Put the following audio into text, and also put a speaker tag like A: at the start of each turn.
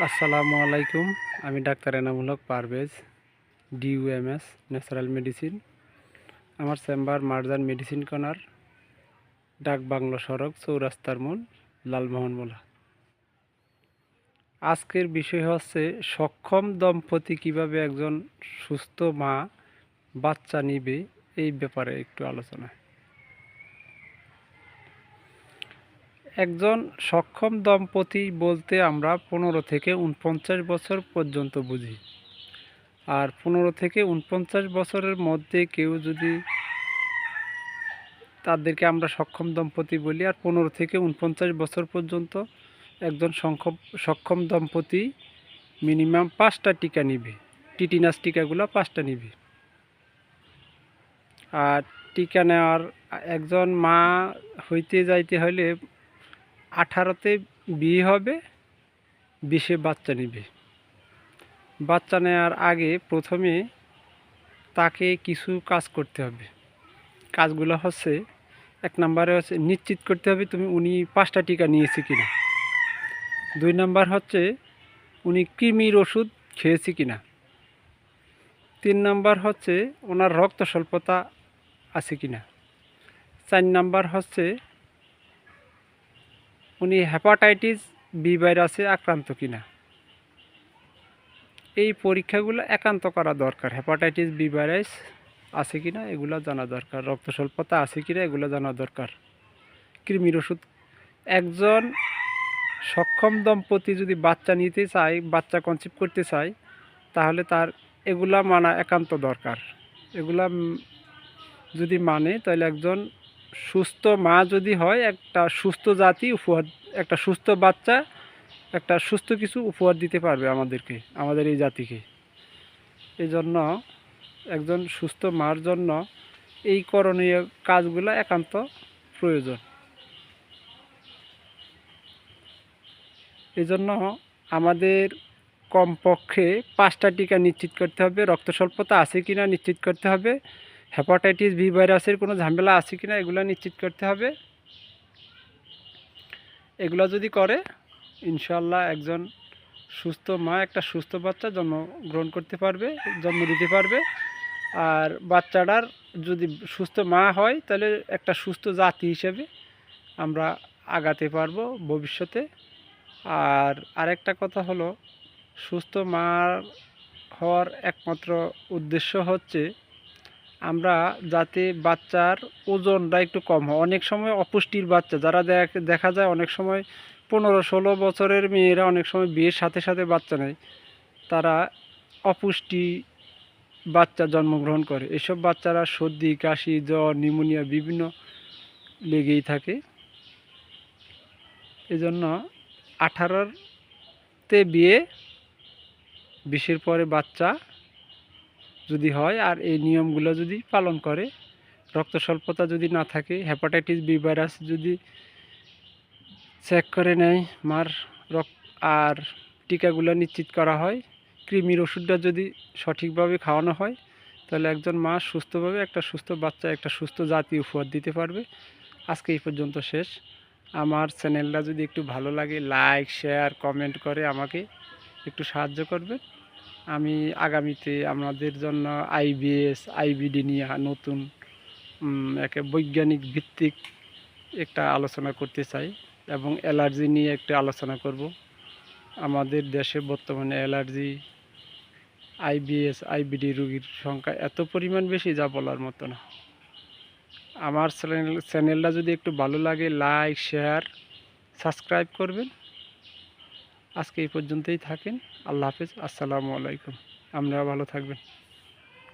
A: আসসালামু আলাইকুম। আমি doctor Enamul Haque Parvez, DUMS natural medicine. আমার চেম্বার মার্জান মেডিসিন কর্নার, ডাক বাংলো সড়ক, চৌরাস্তার মোড়, লালমোহনমোলা। আজকের বিষয় হচ্ছে সক্ষম দম্পতি কিভাবে একজন সুস্থ মা বাচ্চা নিবে, এই ব্যাপারে একটু আলোচনা। একজন সক্ষম দম্পতি বলতে আমরা 15 থেকে 49 বছর পর্যন্ত বুঝি। আর 15 থেকে 49 বছরের মধ্যে কেউ যদি, তাদেরকে আমরা সক্ষম দম্পতি বলি। আর 15 থেকে 49 বছর পর্যন্ত একজন সক্ষম দম্পতি মিনিমাম 5টা টিকা নিবে। টিটিনাস টিকাগুলো 5টা নিবে। আর টিকা নেওয়ার একজন মা হইতে যাইতে হলে 18তে বিয়ে হবে, 20-এ বাচ্চা নিবে। বাচ্চা নেওয়ার আগে প্রথমে তাকে কিছু কাজ করতে হবে। কাজগুলো হচ্ছে, 1 নম্বরে হচ্ছে নিশ্চিত করতে হবে উনি 5টা টিকা নিয়েছে কিনা। 2 নম্বর হচ্ছে উনি কৃমির ওষুধ খেয়েছে কিনা। 3 নম্বর হচ্ছে ওনার রক্ত স্বল্পতা আছে কিনা। 4 নম্বর হচ্ছে উনি হেপাটাইটিস বি ভাইরাসে আক্রান্ত কিনা। এই পরীক্ষাগুলো একান্ত করা দরকার। হেপাটাইটিস বি ভাইরাস আছে কিনা এগুলো জানা দরকার, রক্ত স্বল্পতা আছে কিনা এগুলো জানা দরকার, কৃমির ওষুধ। একজন সক্ষম দম্পতি যদি বাচ্চা নিতে চায়, বাচ্চা কনসিভ করতে চায়, তাহলে তার এগুলা মানা একান্ত দরকার। এগুলা যদি মানে, তাহলে একজন সুস্থ মা যদি হয়, একটা সুস্থ জাতি উপহার, একটা সুস্থ বাচ্চা, একটা সুস্থ কিছু উপহার দিতে পারবে আমাদেরকে, আমাদের এই জাতিকে। এই জন্য একজন সুস্থ মার জন্য এই করণীয় কাজগুলো একান্ত প্রয়োজন। এই জন্য আমাদের কমপক্ষে 5টা টিকা নিশ্চিত করতে হবে। রক্ত স্বল্পতা আছে কিনা নিশ্চিত করতে হবে। হেপাটাইটিস বি ভাইরাসের কোনো ঝামেলা আছে কিনা এগুলো নিশ্চিত করতে হবে। এগুলো যদি করে, ইনশাল্লাহ একজন সুস্থ মা একটা সুস্থ বাচ্চা জন্মগ্রহণ করতে পারবে, জন্ম দিতে পারবে। আর বাচ্চাটার যদি সুস্থ মা হয়, তাহলে একটা সুস্থ জাতি হিসেবে আমরা আগাতে পারবো ভবিষ্যতে। আর আরেকটা কথা হলো, সুস্থ মা হওয়ার একমাত্র উদ্দেশ্য হচ্ছে আমরা যাতে বাচ্চার ওজনটা একটু কম হয়। অনেক সময় অপুষ্টির বাচ্চা যারা দেখা যায়, অনেক সময় 15-16 বছরের মেয়েরা অনেক সময় বিয়ের সাথে সাথে বাচ্চা নেয়, তারা অপুষ্টি বাচ্চা জন্মগ্রহণ করে। এসব বাচ্চারা সর্দি, কাশি, জ্বর, নিউমোনিয়া বিভিন্ন লেগেই থাকে। এজন্য 18তে বিয়ে, 20-এর পরে বাচ্চা যদি হয়, আর এই নিয়মগুলো যদি পালন করে, রক্ত স্বল্পতা যদি না থাকে, হেপাটাইটিস বি ভাইরাস যদি চেক করে নেয় মার আর টিকাগুলো নিশ্চিত করা হয়, কৃমির ওষুধটা যদি সঠিকভাবে খাওয়ানো হয়, তাহলে একজন মা সুস্থভাবে একটা সুস্থ বাচ্চা, একটা সুস্থ জাতি উপহার দিতে পারবে। আজকে এই পর্যন্ত শেষ। আমার চ্যানেলটা যদি একটু ভালো লাগে, লাইক, শেয়ার, কমেন্ট করে আমাকে একটু সাহায্য করবেন। আমি আগামীতে আপনাদের জন্য IBS, IBD নিয়ে নতুন একটা বৈজ্ঞানিক ভিত্তিক একটা আলোচনা করতে চাই, এবং অ্যালার্জি নিয়ে একটা আলোচনা করব। আমাদের দেশে বর্তমানে অ্যালার্জি, IBS, IBD রোগীর সংখ্যা এত পরিমাণ বেশি, যা বলার মতো না। আমার চ্যানেলটা যদি একটু ভালো লাগে, লাইক, শেয়ার, সাবস্ক্রাইব করবেন। আজকে এই পর্যন্তই থাকেন। আল্লাহ হাফেজ। আসসালামু আলাইকুম। আপনারা ভালো থাকবেন।